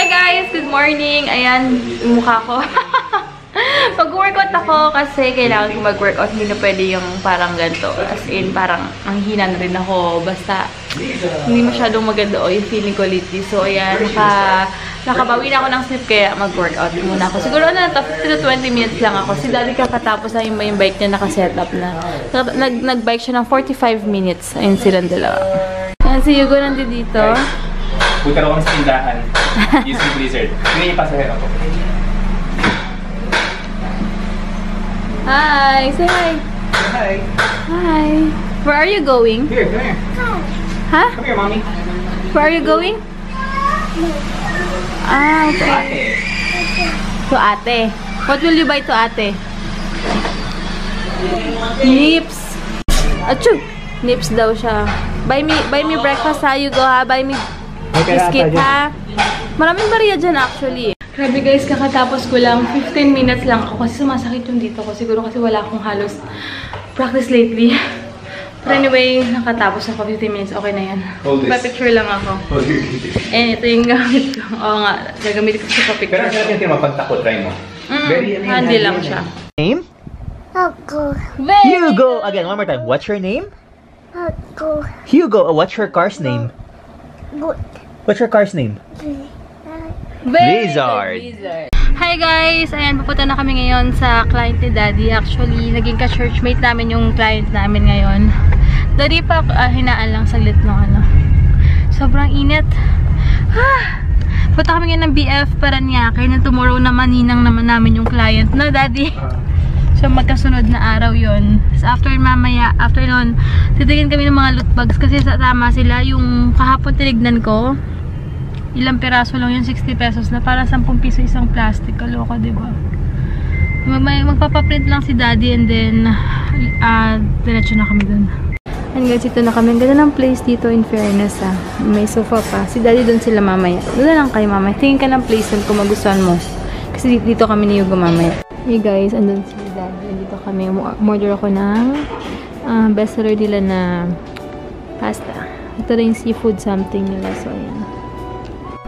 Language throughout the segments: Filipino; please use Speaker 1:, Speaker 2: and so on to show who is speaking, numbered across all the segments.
Speaker 1: Hi guys! Good morning! Ayan, yung mukha ko. Mag-workout ako kasi kailangan ko mag-workout. Hindi na pwede yung parang ganito. As in, parang ang hina na rin ako. Basta, hindi masyadong maganda o yung feeling ko lately. So, ayan, nakabawi na ako ng sleep kaya mag-workout muna ako. Siguro na, 15 to 20 minutes lang ako. Si Daddy kakatapos na yung bike niya nakasetup na. Nag-bike siya ng 45 minutes. Ayun silang dalawa. Ayan, si Hugo nandito dito.
Speaker 2: Punta ko kami sa tindahan. Using Blizzard. Hindi niya pasahero ko.
Speaker 1: Hi! Say hi!
Speaker 2: Hi!
Speaker 1: Hi! Where are you going?
Speaker 2: Here, come here.
Speaker 1: Huh?
Speaker 2: Come here, mommy.
Speaker 1: Where are you going? Ah, okay. To ate. What will you buy to ate? Nips. Achoo! Nips daw siya. Buy me breakfast ha, you go ha. Buy me biscuit ha. Maraming bariya dyan actually. Grabe guys, kakatapos ko lang. 15 minutes lang ako kasi sumasakit yung dito ko. Siguro kasi wala akong halos practice lately. But anyway, nakatapos ako 15 minutes. Okay na yan. Pa-picture lang ako. And ito yung gamit ko. Oo nga, gagamit ko siya pa-picture.
Speaker 2: Pero sarap yung tinapagtakot, try mo.
Speaker 1: Handy lang siya.
Speaker 3: Name?
Speaker 4: Hugo.
Speaker 3: Hugo! Again, one more time. What's your name?
Speaker 4: Hugo.
Speaker 3: Hugo. What's your car's name?
Speaker 4: Good.
Speaker 3: What's your car's name? Blizzard.
Speaker 1: Hi guys! Ayan, pupunta na kami ngayon sa client ni Daddy. Actually, naging ka-churchmate namin yung client namin ngayon. Daddy pa, hinaan lang saglit no, ano. Sobrang init. Punta kami ngayon ng BF Paranaque. Na tomorrow naman, ninang naman namin yung client. No, Daddy? So, magkasunod na araw yon. So, after nun, titigin kami ng mga loot bags kasi tama sila. Yung kahapon tinignan ko, ilang piraso lang yung 60 pesos na para 10 piso isang plastic. Kaloka, diba? Magpapaprint lang si Daddy and then diretso na kami dun. And guys, ito na kami. Ang ganda ng place dito in fairness ha. May sofa pa. Si Daddy dun sila mamaya. Doon na lang kayo mamaya. Tingin ka ng place dun kung magustuhan mo. Kasi dito kami ni Hugo mamaya. Hey guys, andun si Daddy. Dito kami. Order ako ng bestseller nila na pasta. Ito rin yung seafood something nila. So, ayan.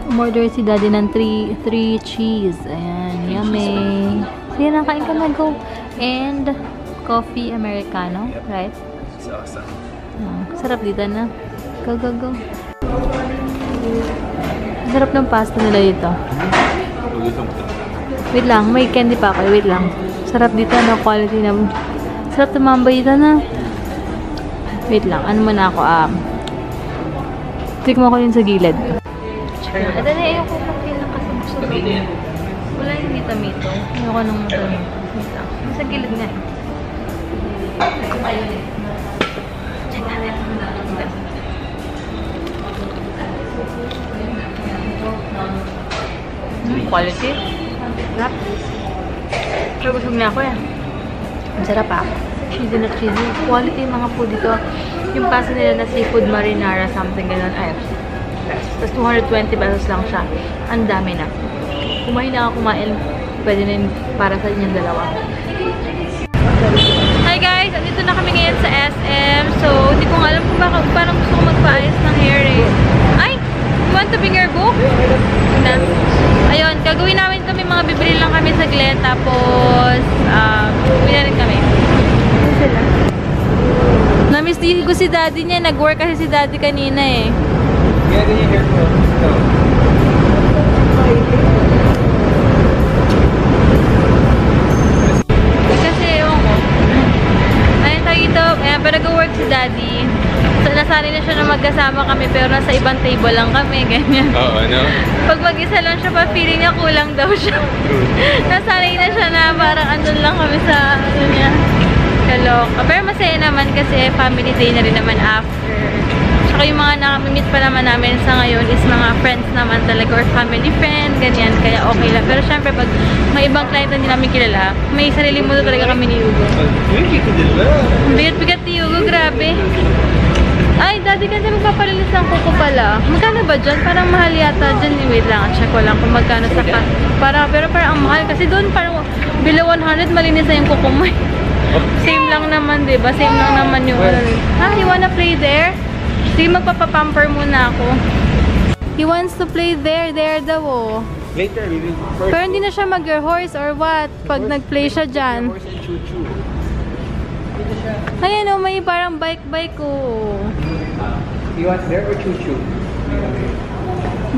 Speaker 1: Umorder si Daddy ng 3 cheese. Ayan, yummy. So, yan, kain ka na, go. And coffee Americano, right?
Speaker 2: It's awesome.
Speaker 1: Sarap dito na. Go, go, go. Sarap ng pasta nila dito. Wait lang, may candy pa ako. Wait lang. Sarap dito, no? Quality na. Sarap tumambay dito na. Wait lang, ano muna ako? Tikmo ko yun sa gilid. Ito na, ayoko pang kailang kasi gusto ko. Wala yung mita-mito. Ayoko nang mita-mito. Sa gilid nga eh. Check natin. Quality. Sarap. Pero busog na ako eh. Ang sarap ah. Cheesy na cheesy. Quality yung mga food dito. Yung pasta nila na seafood marinara something ganun. Ay, tapos 220 pesos lang siya. Ang dami na. Kumain na ako kumain. Pwede na yun para sa inyong dalawa. Hi guys! Andito na kami ngayon sa SM. So, hindi ko nga alam kung baka parang gusto ko magpaayos ng hair eh. Ay! You want to bring your book? Na. Ayun, gagawin namin kami. Mga bibili lang kami saglit. Tapos, uwi na rin kami. Ano sila? Na-miss ko si Daddy niya. Nag-work kasi si Daddy kanina eh.
Speaker 2: Yeah, then you hear from
Speaker 1: Kasi, ewan ko. Ayun tayo ito. Ayan, pero nag-work si Daddy. So, nasanay na siya na magkasama kami pero nasa ibang table lang kami. Ganyan.
Speaker 2: Oo, ano?
Speaker 1: Pag mag-isa lang siya pa, feeling niya kulang daw siya. Nasanay na siya na parang andun lang kami sa ano niya. Kaloka. Pero masaya naman kasi family day na rin naman after. Tsaka yung mga nakamimit pa naman namin sa ngayon is mga friends naman talaga or family friend, ganyan. Kaya okay lang. Pero syempre pag may ibang client na hindi namin kilala, may sarili mo talaga kami ni Hugo. Bigat-bigat ni Hugo, grabe. Ay, Daddy, kasi magpapalinis ng kuko pala. Magkano ba dyan? Parang mahal yata dyan. Wait lang, check ko lang kung magkano sa ka. Pero parang ang mahal. Kasi doon parang below 100 malinis na yung kuko mo. Same lang naman, diba? Same lang naman yung... Ah, you wanna play there? Sige, magpapapamper muna ako. He wants to play there daw oh.
Speaker 2: Later, we will first.
Speaker 1: Pero hindi na siya mag-horse or what pag nag-play siya dyan.
Speaker 2: Horse and choo-choo.
Speaker 1: Ayan oh, may parang bike oh.
Speaker 2: You want there or choo-choo?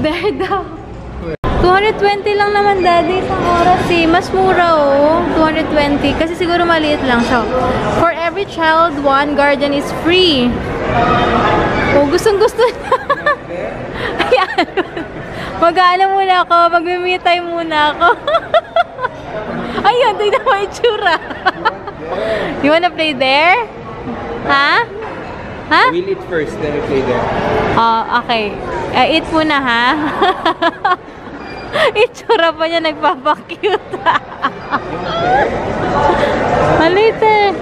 Speaker 1: There daw. 220 lang naman daddy isang oras eh. Mas mura oh. 220. Kasi siguro maliit lang siya. For every child, one guardian is free. Oh, gustong-gusto na. Ayan. Mag-aano muna ako. Mag-me time muna ako. Ayun, tignan mo itsura. You wanna play there? Ha? Ha?
Speaker 2: We'll eat first, then we play there.
Speaker 1: Oh, okay. Eat muna ha. Itsura pa niya nagpapakute. Malite.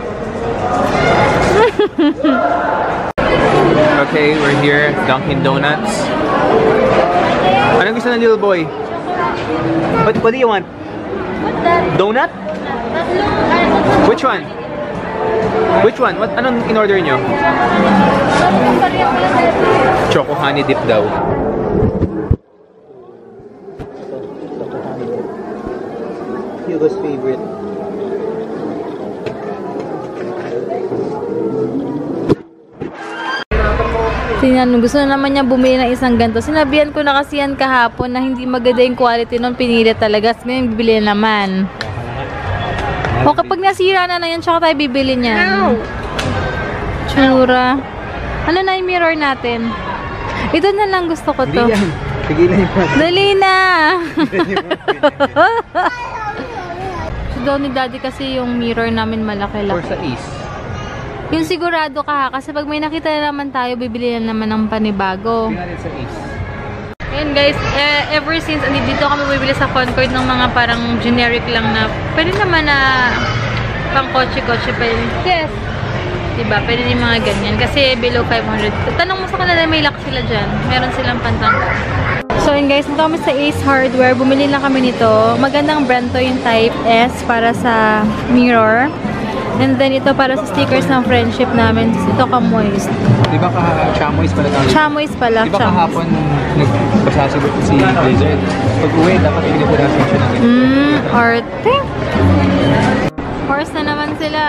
Speaker 2: Okay, we're here, Dunkin' Donuts. Anong gusto ng little boy?
Speaker 3: What do you want? Donut?
Speaker 2: Which one? Which one? What? Anong in-order nyo? Choco honey dip daw.
Speaker 3: Hugo's favorite.
Speaker 1: Tingnan, gusto na naman niya bumili ng isang ganito. Sinabihan ko na kasi yan kahapon na hindi maganda yung quality nun. Pinili talaga. Kasi ngayon bibili naman. O kapag nasira na yan, tsaka tayo bibili niyan. Tsura. Ano na yung mirror natin? Ito na lang gusto ko to.
Speaker 3: Tigilan yung
Speaker 1: Dali na! So daw ni daddy kasi yung mirror namin
Speaker 2: Or
Speaker 1: malaki-laki.
Speaker 2: sa East.
Speaker 1: Yung sigurado ka ha, kasi pag may nakita na naman tayo, bibili na naman ng panibago.
Speaker 2: Tingnan natin sa East.
Speaker 1: Ayan guys, ever since dito kami bibili sa Concord ng mga parang generic lang na pwede naman na pang kotse-kotse pa yun. Yes. Diba? Pwede din mga ganyan. Kasi below 500. Tanong mo sa kanila, may lock sila dyan. Meron silang pantanggal. So yun guys, nito kami sa Ace Hardware. Bumili lang kami nito. Magandang brand to yung Type S para sa mirror. And then ito para sa stickers ng friendship namin. Ito ka-moist.
Speaker 2: Di ba chamois pala tayo?
Speaker 1: Chamois pala.
Speaker 2: Di ba kahapon nagpasasugot si Blizzard? Pag uwi, dapat pinipurasan siya ng ganito.
Speaker 1: Arte. Horse na naman sila.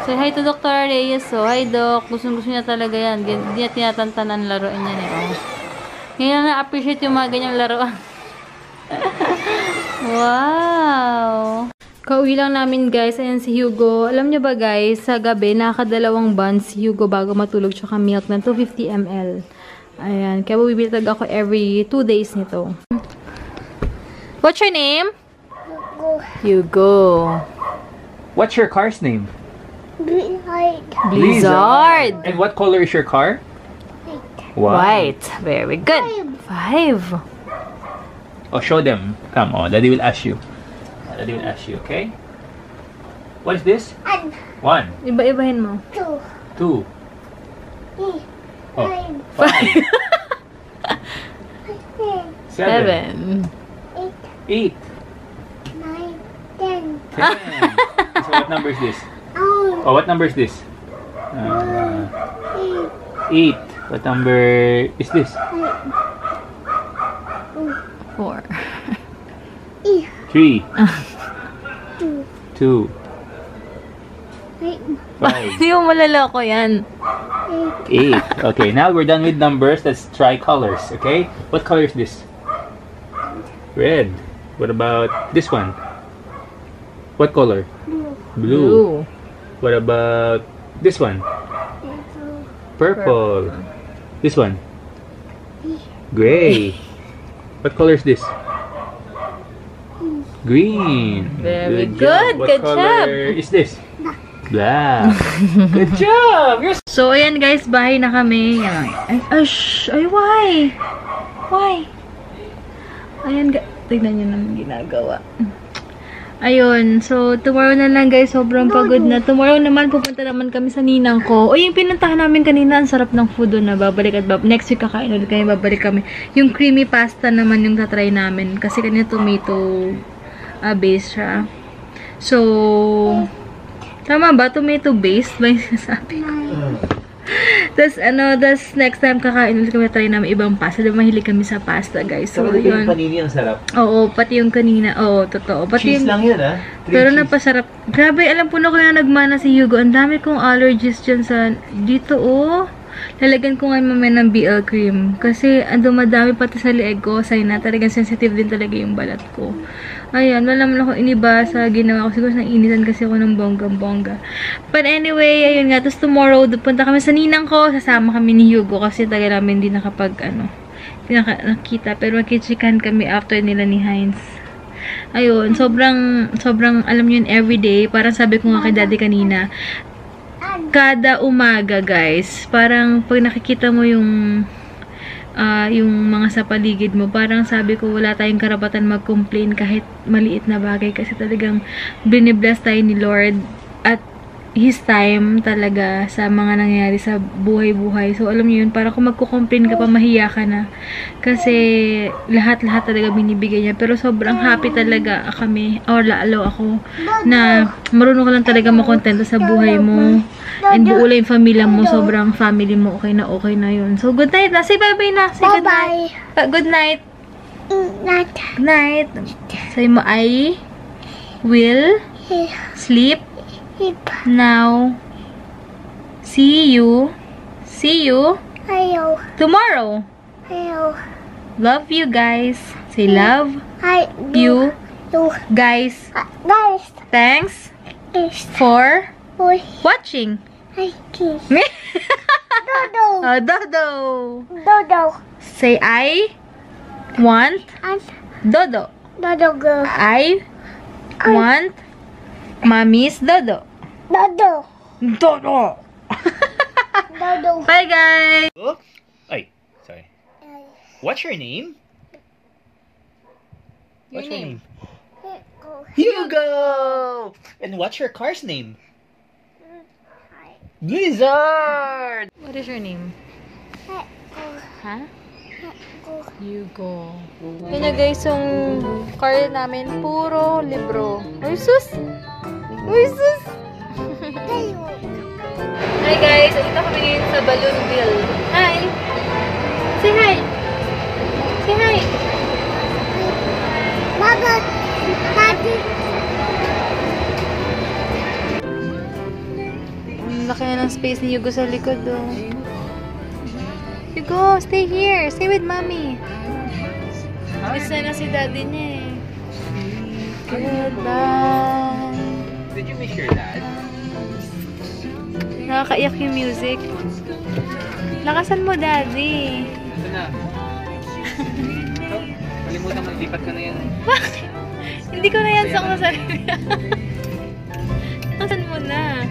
Speaker 1: Say hi to Dr. Reyes. So, hi Doc. Gusto niya talaga yan. Hindi niya tinatantanan laruin yan eh. Oh. Ngayon na-appreciate yung mga ganyang laruan. Wow! Kauwi lang namin guys. Ayan si Hugo. Alam niyo ba guys, sa gabi, nakakadalawang buns si Hugo bago matulog tsaka milk ng 250 ml. Ayan. Kaya bibili talaga ako every 2 days nito. What's your name? Hugo.
Speaker 2: What's your car's name?
Speaker 1: Blizzard.
Speaker 2: And what color is your car?
Speaker 1: White. Very good. 5.
Speaker 2: Oh, show them. Come on, Daddy will ask you. Daddy will ask you, okay? What is this? 1.
Speaker 1: Iba-ibahin mo.
Speaker 2: 2. Oh, 5. 7. 8. 10. So what number is this? Oh, what number is this? 8. What number is this?
Speaker 1: 4.
Speaker 2: 3. 2. 5.
Speaker 1: Hindi mo malaloko yan.
Speaker 2: 8. Okay, now we're done with numbers. Let's try colors, okay? What color is this? Red. What about this one? What color? Blue. What about this one? Purple. This one? Gray. What color is this? Green.
Speaker 1: Very good.
Speaker 2: What
Speaker 1: Good
Speaker 2: color
Speaker 1: job.
Speaker 2: is this? Black. Good job. You're
Speaker 1: So, ayan guys, bahay na kami. Ay, ash! Ay, why? Why? Ayan, tignan nyo naman ginagawa. Ayun, so, tomorrow na lang guys, sobrang pagod na. Tomorrow naman, pupunta naman kami sa ninang ko. O, yung pinuntahan namin kanina, ang sarap ng food doon na babalik at next week kakain ulit kami, babalik kami. Yung creamy pasta naman yung tatry namin. Kasi kanina tomato base siya. So, tama ba? Tomato based ba yung sasabi ko? tas next time kakain ulit kami, try namin ibang pasta. Diba mahilig kami sa pasta, guys. So,
Speaker 3: Sarap yung
Speaker 1: yun.
Speaker 3: panini, ang sarap.
Speaker 1: Oo, pati yung kanina. Oo, totoo. Pati
Speaker 3: Cheese
Speaker 1: yung,
Speaker 3: lang yun, ha?
Speaker 1: pero napasarap. Grabe, alam po na ko na nagmana si Hugo. Ang dami kong allergies dyan sa, dito, oh. Lalagyan ko ngayon mamaya ng BL cream. Kasi, madami pati sa leeg ko. Sign na, talagang sensitive din talaga yung balat ko. Ayan, wala naman ako iniba sa ginawa ko. Siguro nainitan kasi ako ng bonggang-bongga. But anyway, ayun nga. Tapos tomorrow, punta kami sa ninang ko. Sasama kami ni Hugo kasi taga namin hindi nakapag, nakita. Pero magkichikan kami after nila ni Heinz. Ayun, sobrang, alam nyo yun, everyday. Parang sabi ko nga kay daddy kanina, kada umaga, guys, parang pag nakikita mo yung mga sa paligid mo, parang sabi ko, wala tayong karapatan mag-complain kahit maliit na bagay kasi talagang binibless tayo ni Lord at His time talaga sa mga nangyayari sa buhay-buhay. So, alam niyo yun, parang kung magko-complain ka pa, mahiya ka na. Kasi, lahat-lahat talaga binibigay niya. Pero sobrang happy talaga kami, or lalo ako, na marunong ka lang talaga makontento sa buhay mo. And buo lang yung pamilya mo, sobrang family mo, okay na yun. So, good night na. Say bye-bye na. Say good night. Good night. Good night. Say mo, I will sleep now. See you tomorrow. Love you guys. Say love you guys. Thanks for watching. Dodo. Say I want Dodo. I want Mommy's Dodo. Dodo. Bye, guys.
Speaker 2: Oh, ay, sorry. What's your name? What's your name? Hugo. And what's your car's name? Blizzard.
Speaker 1: What is your name? Huh? Hugo. Yun na, guys, yung car namin, puro libro. Uy, sus! Hi, guys. Dito kami ngayon sa Balloonville. Hi! Say hi! Say hi! Ang laki na ng space ni Hugo sa likod, oh. Hugo, stay here. Stay with mommy. Isa na si daddy niya, eh. Goodbye.
Speaker 2: Did you miss your dad?
Speaker 1: Nakakaiyak yung music. Lakasan mo, daddy.
Speaker 2: Ito na. Kalimutan mo, lipat ka na yan.
Speaker 1: Bakit? Hindi ko na yan sa akong sarili. Lakasan mo na.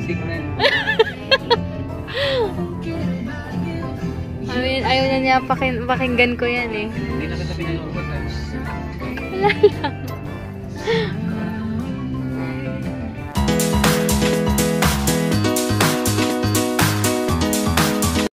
Speaker 2: Signal.
Speaker 1: Ayaw na niya pakinggan ko yan, eh.
Speaker 2: Hindi na kita pinalungkot,
Speaker 1: Wala lang.